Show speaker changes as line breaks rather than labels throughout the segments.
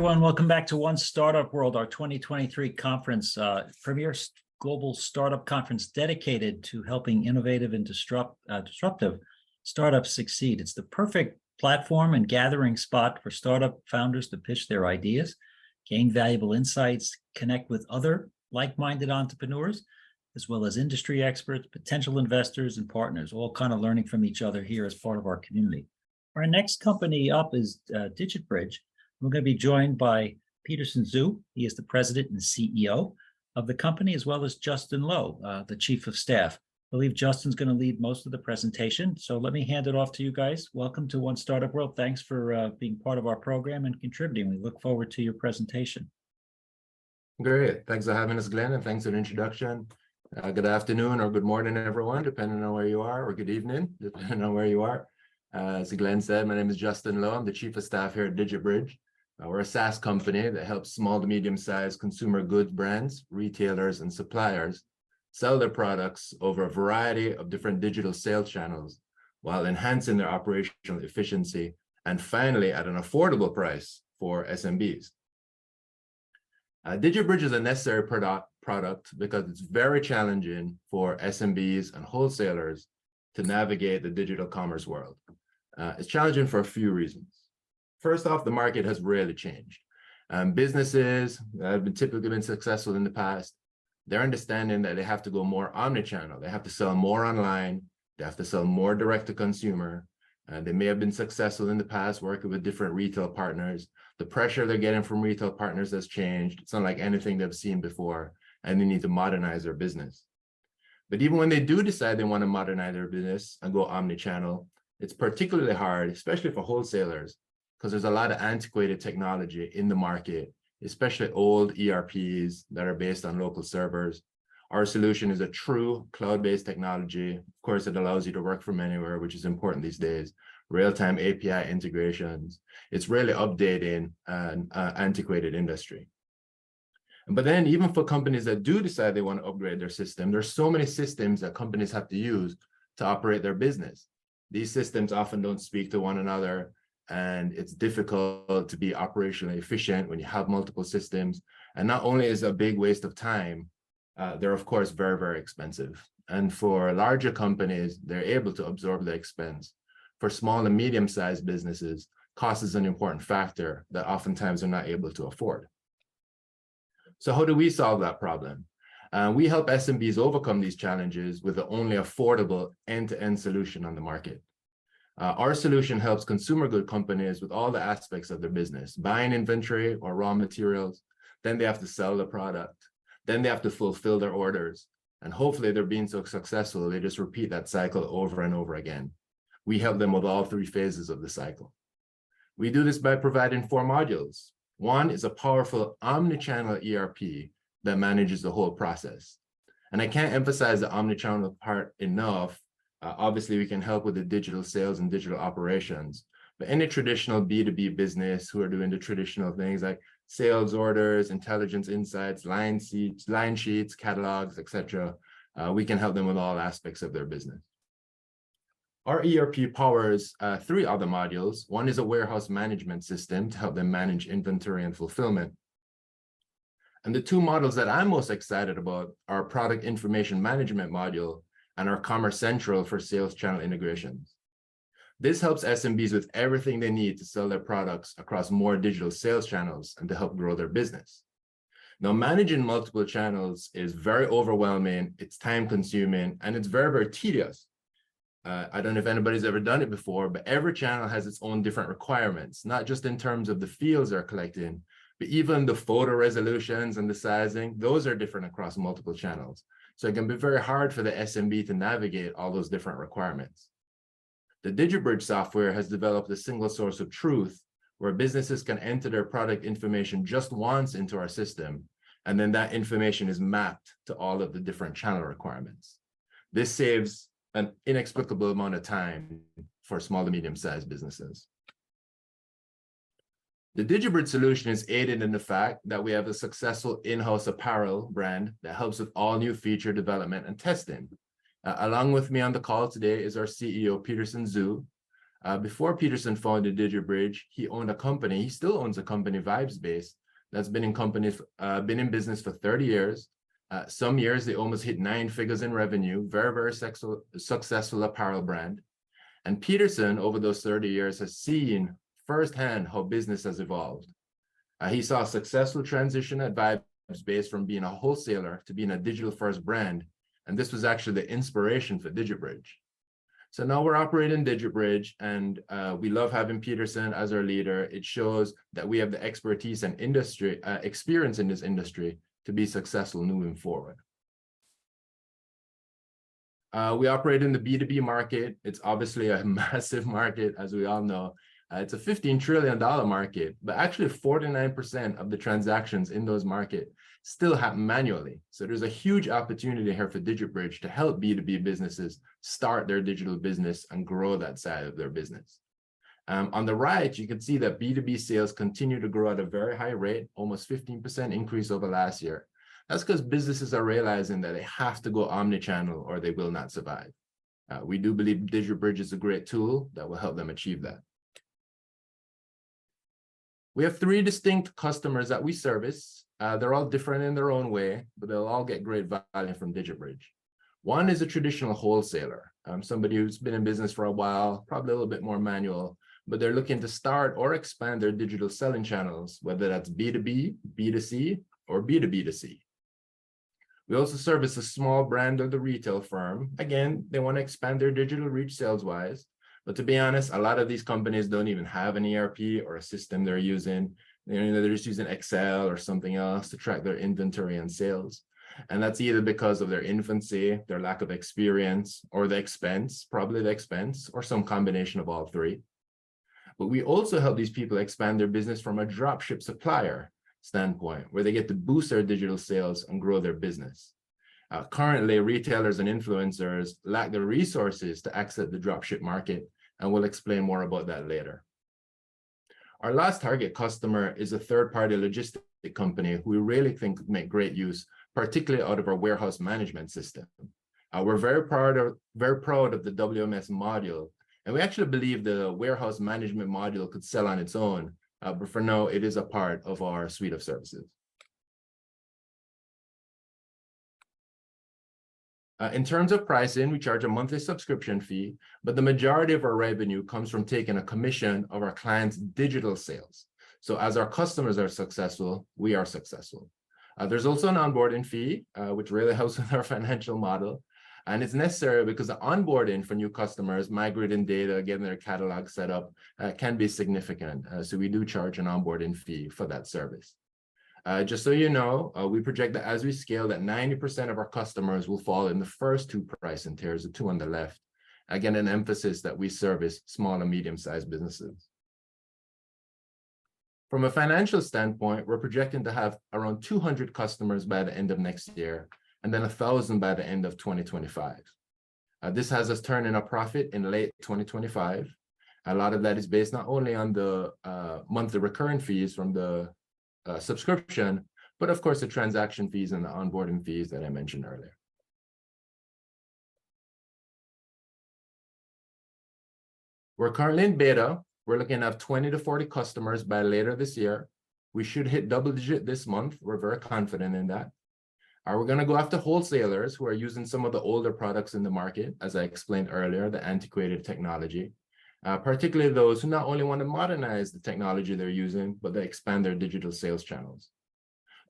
everyone. Welcome back to One Startup World, our 2023 conference, premier global startup conference dedicated to helping innovative and disruptive startups succeed. It's the perfect platform and gathering spot for startup founders to pitch their ideas, gain valuable insights, connect with other like-minded entrepreneurs, as well as industry experts, potential investors, and partners, all kind of learning from each other here as part of our community. Our next company up is DigitBridge. We're going to be joined by Petersen Zhu. He is the president and CEO of the company, as well as Justin Lowe, the chief of staff. I believe Justin's going to lead most of the presentation. So let me hand it off to you guys. Welcome to One Startup World. Thanks for being part of our program and contributing. We look forward to your presentation.
Great. Thanks for having us, Glenn, and thanks for the introduction. Good afternoon or good morning, everyone, depending on where you are, or good evening, depending on where you are. As Glenn said, my name is Justin Lowe. I'm the chief of staff here at DigitBridge. We're a SaaS company that helps small to medium-sized consumer goods brands, retailers, and suppliers sell their products over a variety of different digital sales channels while enhancing their operational efficiency and finally at an affordable price for SMBs. DigitBridge is a necessary product because it's very challenging for SMBs and wholesalers to navigate the digital commerce world. It's challenging for a few reasons. First off, the market has really changed. Businesses that have typically been successful in the past, they're understanding that they have to go more omnichannel. They have to sell more online. They have to sell more direct to consumer. They may have been successful in the past working with different retail partners. The pressure they're getting from retail partners has changed. It's not like anything they've seen before, and they need to modernize their business. But even when they do decide they want to modernize their business and go omnichannel, it's particularly hard, especially for wholesalers, because there's a lot of antiquated technology in the market, especially old ERPs that are based on local servers. Our solution is a true cloud-based technology. Of course, it allows you to work from anywhere, which is important these days. Real-time API integrations. It's really updating an antiquated industry. But then even for companies that do decide they want to upgrade their system, there's so many systems that companies have to use to operate their business. These systems often don't speak to one another, and it's difficult to be operationally efficient when you have multiple systems. And not only is it a big waste of time, they're of course very, very expensive. And for larger companies, they're able to absorb the expense. For small and medium-sized businesses, cost is an important factor that oftentimes they're not able to afford. So how do we solve that problem? We help SMBs overcome these challenges with the only affordable end-to-end solution on the market. Our solution helps consumer good companies with all the aspects of their business, buying inventory or raw materials, then they have to sell the product, then they have to fulfill their orders, and hopefully they're being so successful, they just repeat that cycle over and over again. We help them with all three phases of the cycle. We do this by providing 4 modules. One is a powerful omnichannel ERP that manages the whole process. And I can't emphasize the omnichannel part enough. Obviously, we can help with the digital sales and digital operations, but any traditional B2B business who are doing the traditional things like sales orders, intelligence insights, line sheets, catalogs, etc., we can help them with all aspects of their business. Our ERP powers 3 other modules. One is a warehouse management system to help them manage inventory and fulfillment. And the 2 models that I'm most excited about are product information management module and our Commerce Central for sales channel integrations. This helps SMBs with everything they need to sell their products across more digital sales channels and to help grow their business. Now, managing multiple channels is very overwhelming, it's time consuming, and it's very, very tedious. I don't know if anybody's ever done it before, but every channel has its own different requirements, not just in terms of the fields they're collecting, but even the photo resolutions and the sizing, those are different across multiple channels. So it can be very hard for the SMB to navigate all those different requirements. The DigitBridge software has developed a single source of truth where businesses can enter their product information just once into our system, and then that information is mapped to all of the different channel requirements. This saves an inexplicable amount of time for small to medium-sized businesses. The DigitBridge solution is aided in the fact that we have a successful in-house apparel brand that helps with all new feature development and testing. Along with me on the call today is our CEO, Petersen Zhu. Before Petersen founded DigitBridge, he owned a company. He still owns a company, Vibes-based, that's been in business for 30 years. Some years they almost hit 9 figures in revenue. Very, very successful apparel brand. And Petersen, over those 30 years, has seen firsthand how business has evolved. He saw a successful transition at Vibes-based from being a wholesaler to being a digital-first brand. And this was actually the inspiration for DigitBridge. So now we're operating DigitBridge, and we love having Petersen as our leader. It shows that we have the expertise and industry experience in this industry to be successful moving forward. We operate in the B2B market. It's obviously a massive market, as we all know. It's a $15 trillion market, but actually 49% of the transactions in those markets still happen manually. So there's a huge opportunity here for DigitBridge to help B2B businesses start their digital business and grow that side of their business. On the right, you can see that B2B sales continue to grow at a very high rate, almost 15% increase over last year. That's because businesses are realizing that they have to go omnichannel or they will not survive. We do believe DigitBridge is a great tool that will help them achieve that. We have 3 distinct customers that we service. They're all different in their own way, but they'll all get great value from DigitBridge. One is a traditional wholesaler, somebody who's been in business for a while, probably a little bit more manual, but they're looking to start or expand their digital selling channels, whether that's B2B, B2C, or B2B2C. We also service a small brand of the retail firm. Again, they want to expand their digital reach sales-wise. But to be honest, a lot of these companies don't even have an ERP or a system they're using. They're just using Excel or something else to track their inventory and sales. And that's either because of their infancy, their lack of experience, or the expense, probably the expense, or some combination of all 3. But we also help these people expand their business from a dropship supplier standpoint, where they get to boost their digital sales and grow their business. Currently, retailers and influencers lack the resources to access the dropship market, and we'll explain more about that later. Our last target customer is a third-party logistic company who we really think could make great use, particularly out of our warehouse management system. We're very proud of the WMS module, and we actually believe the warehouse management module could sell on its own, but for now, it is a part of our suite of services. In terms of pricing, we charge a monthly subscription fee, but the majority of our revenue comes from taking a commission of our clients' digital sales. So as our customers are successful, we are successful. There's also an onboarding fee, which really helps with our financial model. And it's necessary because the onboarding for new customers, migrating data, getting their catalog set up, can be significant. So we do charge an onboarding fee for that service. Just so you know, we project that as we scale, that 90% of our customers will fall in the first 2 pricing tiers, the 2 on the left. Again, an emphasis that we service small and medium-sized businesses. From a financial standpoint, we're projecting to have around 200 customers by the end of next year, and then 1,000 by the end of 2025. This has us turning a profit in late 2025. A lot of that is based not only on the monthly recurring fees from the subscription, but of course the transaction fees and the onboarding fees that I mentioned earlier. We're currently in beta. We're looking to have 20 to 40 customers by later this year. We should hit double digit this month. We're very confident in that. We're going to go after wholesalers who are using some of the older products in the market, as I explained earlier, the antiquated technology. Particularly those who not only want to modernize the technology they're using, but they expand their digital sales channels.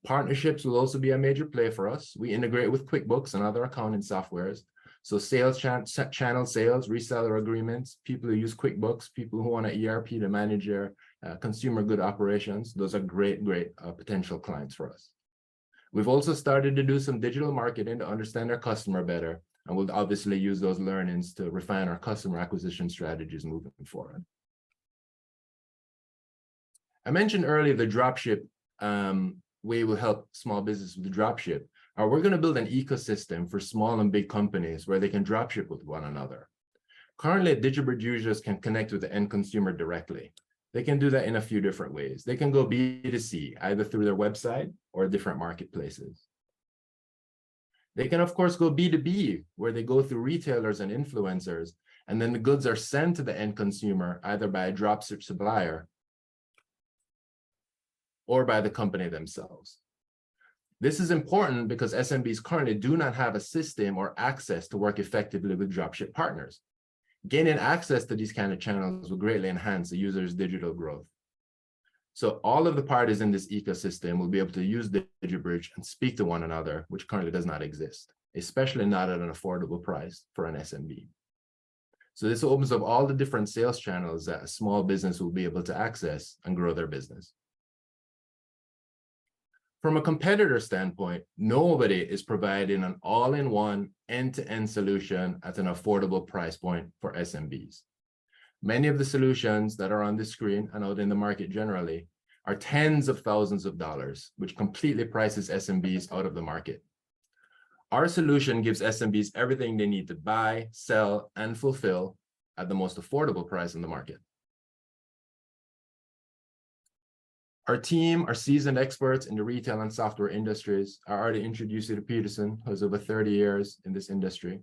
Partnerships will also be a major play for us. We integrate with QuickBooks and other accounting softwares. So sales channel sales, reseller agreements, people who use QuickBooks, people who want an ERP to manage their consumer good operations. Those are great potential clients for us. We've also started to do some digital marketing to understand our customer better. And we'll obviously use those learnings to refine our customer acquisition strategies moving forward. I mentioned earlier the dropship way will help small business with the dropship. We're going to build an ecosystem for small and big companies where they can dropship with one another. Currently, DigitBridge users can connect with the end consumer directly. They can do that in a few different ways. They can go B2C, either through their website or different marketplaces. They can, of course, go B2B, where they go through retailers and influencers, And then the goods are sent to the end consumer either by a dropship supplier or by the company themselves. This is important because SMBs currently do not have a system or access to work effectively with dropship partners. Gaining access to these kind of channels will greatly enhance the user's digital growth. So all of the parties in this ecosystem will be able to use DigitBridge and speak to one another, which currently does not exist, especially not at an affordable price for an SMB. So this opens up all the different sales channels that a small business will be able to access and grow their business. From a competitor standpoint, nobody is providing an all-in-one, end-to-end solution at an affordable price point for SMBs. Many of the solutions that are on the screen and out in the market generally are tens of thousands of dollars, which completely prices SMBs out of the market. Our solution gives SMBs everything they need to buy, sell, and fulfill at the most affordable price in the market. Our team are seasoned experts in the retail and software industries. I already introduced you to Petersen, who has over 30 years in this industry.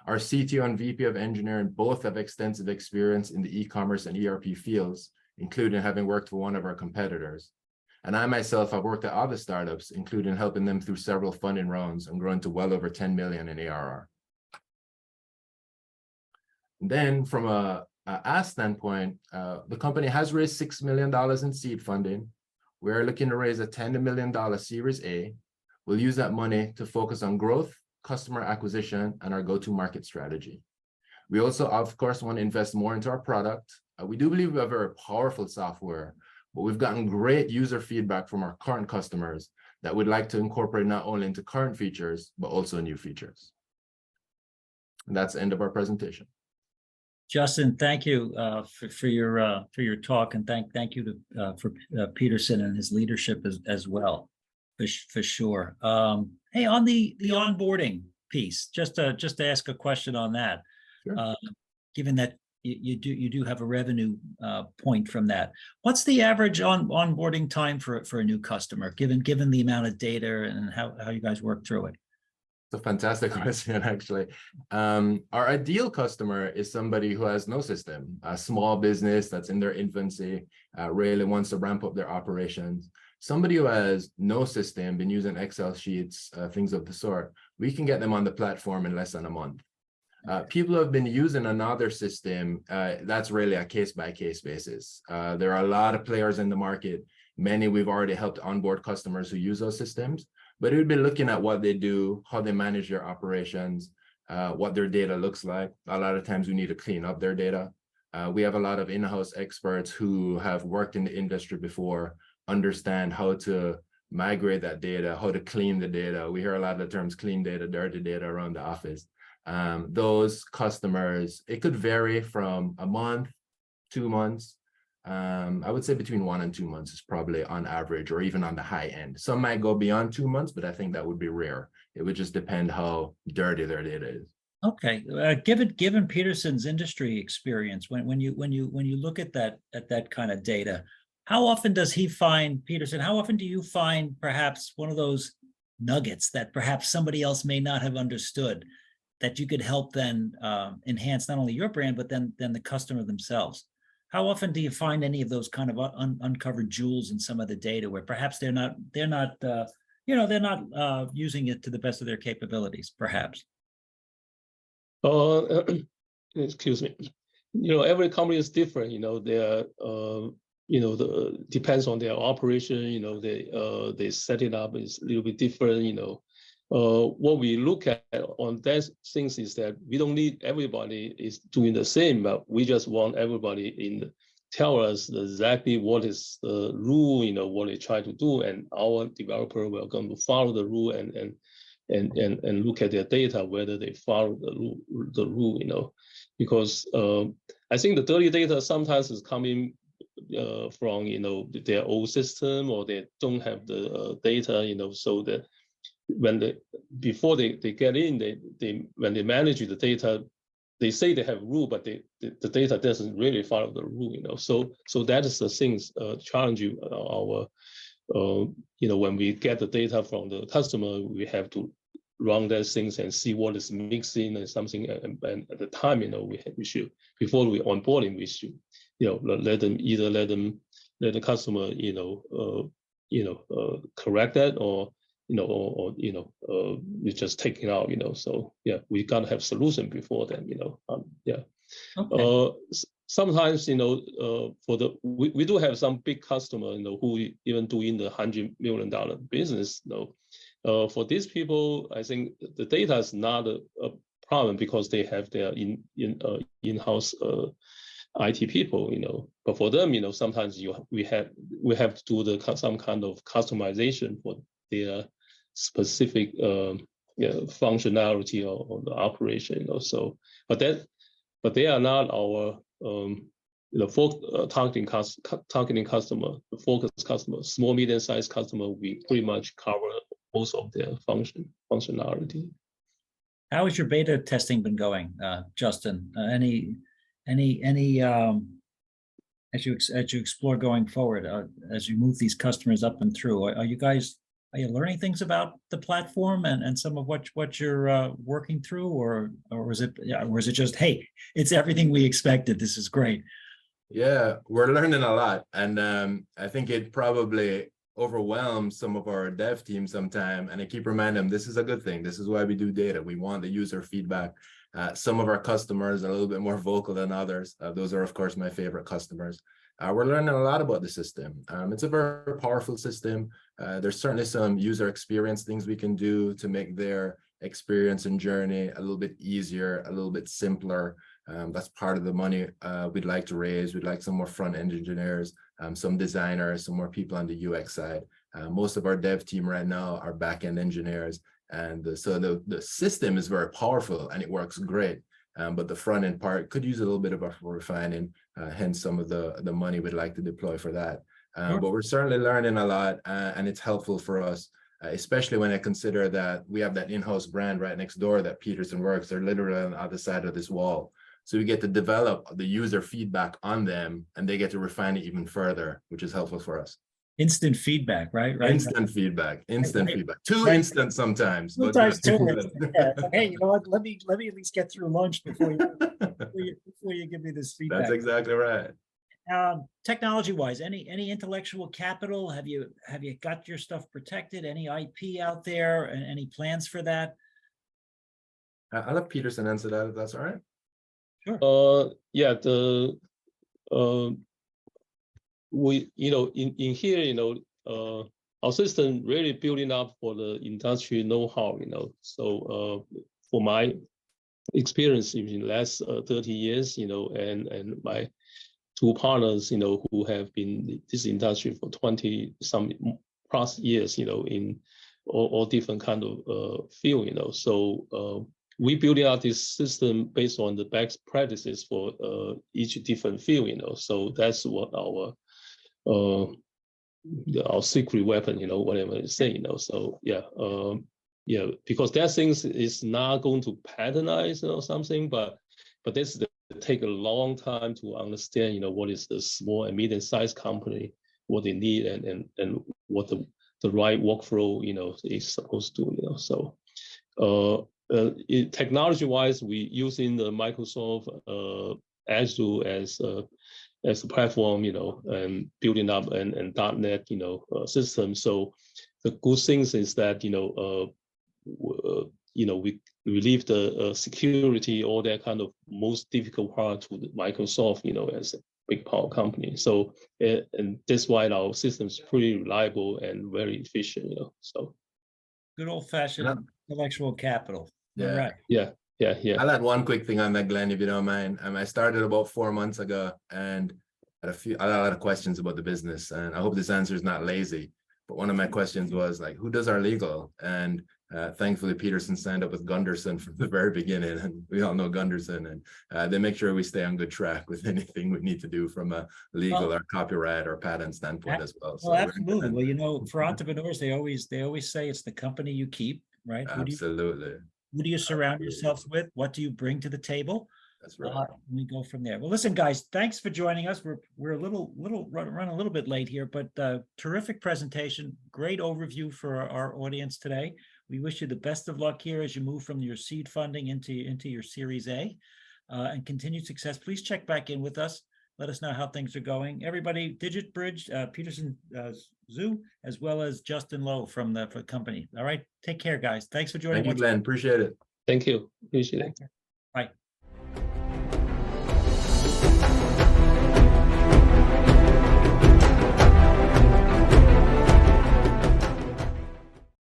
Our CTO and VP of engineering both have extensive experience in the e-commerce and ERP fields, including having worked for one of our competitors. And I myself have worked at other startups, including helping them through several funding rounds and grown to well over 10 million in ARR. And then from a ask standpoint, the company has raised $6 million in seed funding. We're looking to raise a $10 million Series A. We'll use that money to focus on growth, customer acquisition, and our go-to-market strategy. We also, of course, want to invest more into our product. We do believe we have very powerful software, but we've gotten great user feedback from our current customers that we'd like to incorporate not only into current features, but also new features. And that's the end of our presentation.
Justin, thank you for your talk, and thank you for Petersen and his leadership as well, for sure. Hey, on the onboarding piece, just to ask a question on that.
Sure.
Given that you do have a revenue point from that, what's the average onboarding time for a new customer, given the amount of data and how you guys work through it?
It's a fantastic question, actually. Our ideal customer is somebody who has no system, a small business that's in their infancy, really wants to ramp up their operations. Somebody who has no system, been using Excel sheets, things of the sort, we can get them on the platform in less than a month. People who have been using another system, that's really a case-by-case basis. There are a lot of players in the market. Many we've already helped onboard customers who use those systems. But it would be looking at what they do, how they manage their operations, what their data looks like. A lot of times we need to clean up their data. We have a lot of in-house experts who have worked in the industry before, understand how to migrate that data, how to clean the data. We hear a lot of the terms clean data, dirty data around the office. Those customers, it could vary from a month, 2 months. I would say between 1 and 2 months is probably on average, or even on the high end. Some might go beyond 2 months, but I think that would be rare. It would just depend how dirty their data is.
Okay, given Petersen's industry experience, when you look at that kind of data, how often does he find, Petersen, how often do you find perhaps one of those nuggets that perhaps somebody else may not have understood, that you could help then enhance not only your brand, but then the customer themselves? How often do you find any of those kind of uncovered jewels in some of the data where perhaps they're not using it to the best of their capabilities, perhaps?
Excuse me. Every company is different. Depends on their operation. They set it up is a little bit different. What we look at on that things is that we don't need everybody is doing the same, but we just want everybody tell us exactly what is the rule, what they try to do, and our developer will come to follow the rule and look at their data whether they follow the rule, because I think the dirty data sometimes is coming from their old system, or they don't have the data, so that before they get in, when they manage the data, they say they have rule, but the data doesn't really follow the rule, So that is the things challenging our when we get the data from the customer, we have to run those things and see what is mixing and something. And at the time, we should, before we onboarding, we should, let the customer, correct that, or we just take it out, So yeah, we gotta have solution before then, yeah.
Okay.
Sometimes, we do have some big customer, who even doing the $100 million business, for these people, I think the data is not a problem because they have their in-house IT people, but for them, sometimes we have to do some kind of customization for their specific functionality or the operation, So, but they are not our targeting customer, the focus customer, small medium-sized customer. We pretty much cover most of their functionality.
How has your beta testing been going, Justin? Any as you explore going forward, as you move these customers up and through, are you learning things about the platform and some of what you're working through, or is it just, hey, it's everything we expected, this is great?
Yeah, we're learning a lot, and I think it probably overwhelms some of our dev team sometime, and I keep reminding them this is a good thing. This is why we do data. We want the user feedback. Some of our customers are a little bit more vocal than others. Those are, of course, my favorite customers. We're learning a lot about the system. It's a very powerful system. There's certainly some user experience things we can do to make their experience and journey a little bit easier, a little bit simpler. That's part of the money we'd like to raise. We'd like some more front-end engineers, some designers, some more people on the UX side. Most of our dev team right now are back-end engineers. And so the system is very powerful and it works great. But the front-end part could use a little bit of a refining, hence some of the money we'd like to deploy for that.
Sure.
But we're certainly learning a lot, and it's helpful for us, especially when I consider that we have that in-house brand right next door that Petersen works. They're literally on the other side of this wall. So we get to develop the user feedback on them, and they get to refine it even further, which is helpful for us.
Instant feedback, right?
Instant feedback. Too
Right.
instant sometimes.
Sometimes
but
too. Yeah. Hey, you know what? Let me at least get through lunch before you give me this feedback.
That's exactly right.
Technology-wise, any intellectual capital? Have you got your stuff protected? Any IP out there, and any plans for that?
I'll let Petersen answer that if that's all right.
Sure.
Yeah, we in here, our system really building up for the industry know-how, So for my experience in the last 30 years, and my two partners, who have been in this industry for 20 some plus years, in all different kind of field, So we build out this system based on the best practices for each different field, So that's what our secret weapon, whatever you say, So yeah, because that things is not going to patternized or something, but this take a long time to understand, what is the small and medium-sized company, what they need, and what the right workflow, is supposed to, So technology-wise, we using the Microsoft Azure as a platform, and building up and .NET, system. So the good things is that, we leave the security, all that kind of most difficult part to the Microsoft, as a big power company. So and that's why our system is pretty reliable and very efficient, So
Good old-fashioned intellectual capital.
Yeah.
All right.
Yeah.
I'll add one quick thing on that, Glenn, if you don't mind. I started about 4 months ago, and I had a lot of questions about the business, and I hope this answer is not lazy. But one of my questions was like, who does our legal? And thankfully, Petersen signed up with Gunderson from the very beginning, and we all know Gunderson, and they make sure we stay on good track with anything we need to do from a legal or copyright or patent standpoint as well. So
absolutely. Well, for entrepreneurs, they always say it's the company you keep, right?
Absolutely.
Who do you surround yourselves with? What do you bring to the table?
That's right.
We go from there. Well, listen, guys, thanks for joining us. We're a little run a little bit late here, but terrific presentation, great overview for our audience today. We wish you the best of luck here as you move from your seed funding into your Series A, and continued success. Please check back in with us. Let us know how things are going. Everybody, DigitBridge, Petersen Zhu, as well as Justin Lowe from the company. All right, take care, guys. Thanks for joining.
Thank you, Glenn. Appreciate it.
Thank you. Appreciate it.
Bye.